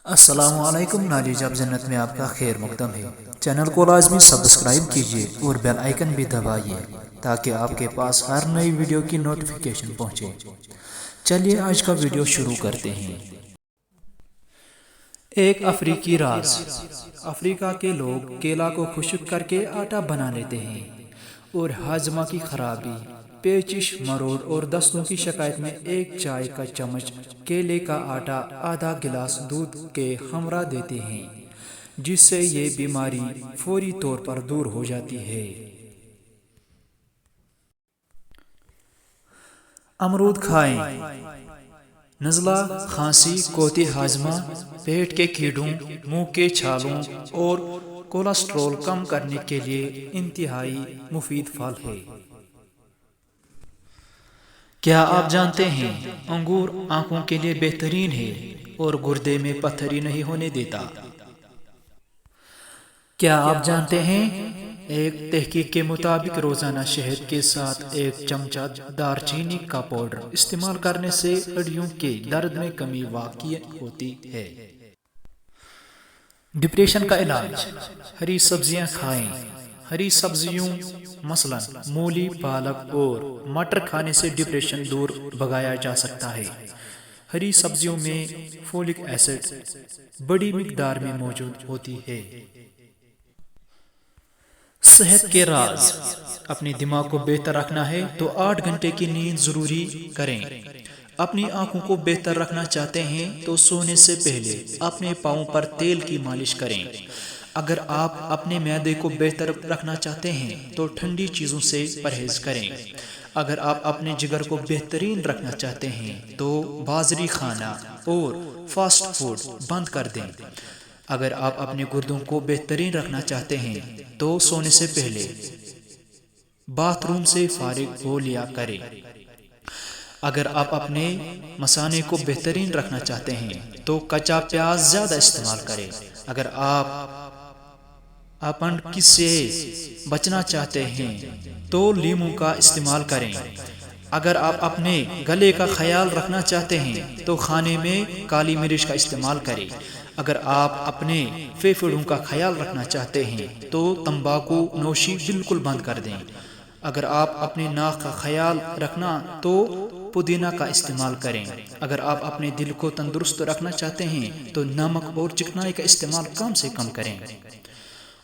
السلام علیکم، knowledge of جنت میں آپ کا خیر مقدم ہے۔ چینل کو لازمی سبسکرائب کیجیے اور بیل آئیکن بھی دبائیے تاکہ آپ کے پاس ہر نئی ویڈیو کی نوٹیفیکیشن پہنچے۔ چلیے آج کا ویڈیو شروع کرتے ہیں۔ ایک افریقی راز۔ افریقہ کے لوگ کیلا کو خشک کر کے آٹا بنا لیتے ہیں اور ہاضمہ کی خرابی، پیچش، مروڑ اور دستوں کی شکایت میں ایک چائے کا چمچ کیلے کا آٹا آدھا گلاس دودھ کے ہمراہ دیتے ہیں، جس سے یہ بیماری فوری طور پر دور ہو جاتی ہے۔ امرود کھائیں۔ نزلہ، کھانسی، قوت ہاضمہ، پیٹ کے کیڑوں، منہ کے چھالوں اور کولیسٹرول کم کرنے کے لیے انتہائی مفید پھل ہے۔ کیا آپ جانتے ہیں انگور آنکھوں کے لیے بہترین ہے اور گردے میں پتھری نہیں ہونے دیتا؟ کیا آپ جانتے ہیں ایک تحقیق کے مطابق روزانہ شہد کے ساتھ ایک چمچہ دار چینی کا پاؤڈر استعمال کرنے سے ہڈیوں کے درد میں کمی واقع ہوتی ہے۔ ڈپریشن کا علاج۔ ہری سبزیاں کھائیں۔ ہری سبزیوں مثلا مولی، پالک اور مٹر کھانے سے ڈپریشن دور بھگایا جا سکتا ہے۔ ہری سبزیوں میں فولک ایسڈ بڑی مقدار میں موجود ہوتی ہے۔ صحت کے راز۔ اپنے دماغ کو بہتر رکھنا ہے تو 8 گھنٹے کی نیند ضروری کریں۔ اپنی آنکھوں کو بہتر رکھنا چاہتے ہیں تو سونے سے پہلے اپنے پاؤں پر تیل کی مالش کریں۔ اگر آپ اپنے معدے کو بہتر رکھنا چاہتے ہیں تو ٹھنڈی چیزوں سے پرہیز کریں۔ اگر آپ اپنے جگر کو بہترین رکھنا چاہتے ہیں تو بازری کھانا اور فاسٹ فوڈ بند کر دیں۔ اگر آپ اپنے گردوں کو بہترین رکھنا چاہتے ہیں تو سونے سے پہلے باتھ روم سے فارغ ہو لیا کریں۔ اگر آپ اپنے مثانے کو بہترین رکھنا چاہتے ہیں تو کچا پیاز زیادہ استعمال کریں۔ اگر آپ اپنڈکس سے بچنا چاہتے ہیں تو لیموں کا استعمال کریں۔ اگر آپ اپنے گلے کا خیال رکھنا چاہتے ہیں تو کھانے میں کالی مرچ کا استعمال کریں۔ اگر آپ اپنے پھیپھڑوں کا خیال رکھنا چاہتے ہیں تو تمباکو نوشی بالکل بند کر دیں۔ اگر آپ اپنے ناک کا خیال رکھنا تو پودینہ کا استعمال کریں۔ اگر آپ اپنے دل کو تندرست رکھنا چاہتے ہیں تو نمک اور چکنائی کا استعمال کم سے کم کریں۔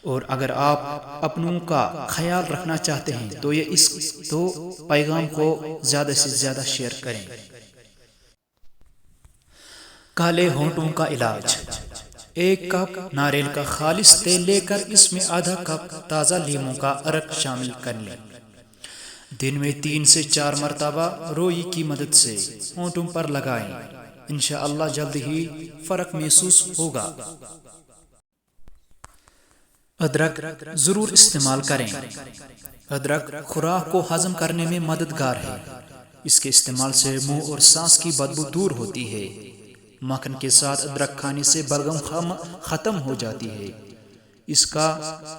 اور اگر آپ اپنوں کا خیال رکھنا چاہتے ہیں تو پیغام کو زیادہ سے زیادہ شیئر کریں۔ کالے ہونٹوں کا علاج۔ 1 کپ ناریل کا خالص تیل لے کر اس میں آدھا کپ تازہ لیموں کا عرق شامل کر لیں۔ دن میں 3 سے 4 مرتبہ روئی کی مدد سے ہونٹوں پر لگائیں۔ انشاءاللہ جلد ہی فرق محسوس ہوگا۔ ادرک ضرور استعمال کریں۔ ادرک خوراک کو ہضم کرنے میں مددگار ہے۔ اس کے استعمال سے منہ اور سانس کی بدبو دور ہوتی ہے۔ مکھن کے ساتھ ادرک کھانے سے بلغم ختم ہو جاتی ہے۔ اس کا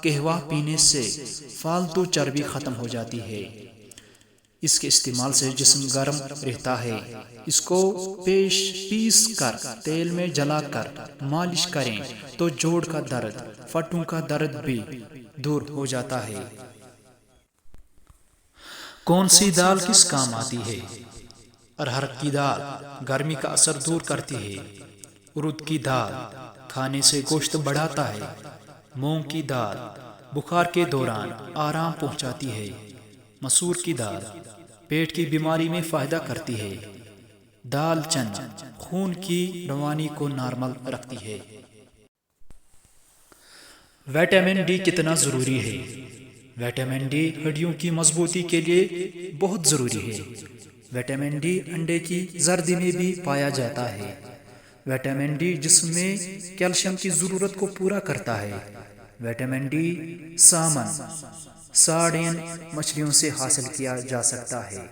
قہوہ پینے سے فالتو چربی ختم ہو جاتی ہے۔ اس کے استعمال سے جسم گرم رہتا ہے۔ اس کو پیس کر تیل میں جلا کر مالش کریں تو جوڑ کا درد، پٹھوں کا درد بھی دور ہو جاتا ہے۔ کون سی دال کس کام آتی ہے؟ ارہر کی دال گرمی کا اثر دور کرتی ہے۔ ارد کی دال کھانے سے گوشت بڑھاتا ہے۔ مونگ کی دال بخار کے دوران آرام پہنچاتی ہے۔ مسور کی دال پیٹ کی بیماری میں فائدہ کرتی ہے۔ دال چنا خون کی روانی کو نارمل رکھتی ہے۔ وٹامن ڈی کتنا ضروری ہے؟ وٹامن ڈی ہڈیوں کی مضبوطی کے لیے بہت ضروری ہے۔ وٹامن ڈی انڈے کی زردی میں بھی پایا جاتا ہے۔ وٹامن ڈی جسم میں کیلشیم کی ضرورت کو پورا کرتا ہے۔ وٹامن ڈی سالمن، سارڈین مچھلیوں سے حاصل کیا جا سکتا ہے۔